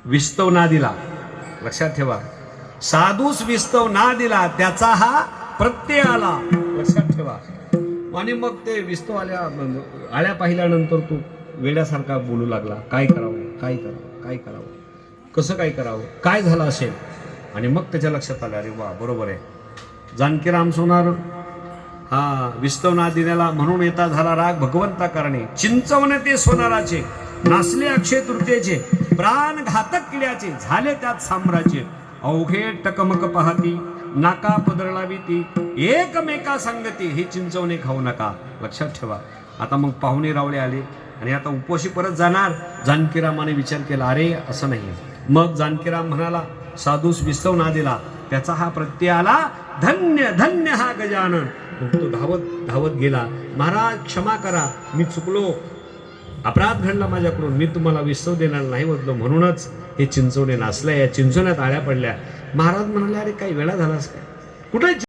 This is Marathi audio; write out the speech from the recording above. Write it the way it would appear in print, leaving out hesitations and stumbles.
विस्तव ना दिला, लक्षात ठेवा, साधूस विस्तव ना दिला त्याचा हा प्रत्यय आला, लक्षात ठेवा. आणि मग ते विस्तव आळ्या पाहिल्यानंतर तू वेड्यासारखा बोलू लागला, काय करावं काय करावं काय करावं, कसं काय करावं, काय झालं असेल. आणि मग त्याच्या लक्षात आलं, अरे वा बरोबर आहे, जानकीराम सोनार हा विस्तव ना दिल्याला म्हणून येता झाला राग भगवंता कारणे, चिंचवणे ते सोनाराचे नासले अक्षय तृतीयेचे, प्राण घातक किड्याचे झाले त्यात साम्राज्य, अवघे टकमक पाहती नाका पदरलावी ती एकमेका सांगती, हे चिंचवणे खाऊ नका, लक्षात ठेवा. आता मग पाहुणे रावळे आले आणि आता उपवाशी परत जाणार. जानकीरामाने विचार केला, अरे असं नाही. मग जानकीराम म्हणाला, साधूस विस्तव ना दिला त्याचा हा प्रत्यय आला, धन्य धन्य हा गजानन. तो धावत धावत गेला, महाराज क्षमा करा, मी चुकलो, अपराध घडला माझ्याकडून, मी तुम्हाला विस्तव देणार नाही बदलो, म्हणूनच हे चिंचवणे नाचलंय, या चिंचवण्यात आळ्या पडल्या. महाराज म्हणाले, अरे काही वेळा झालास काय, कुठे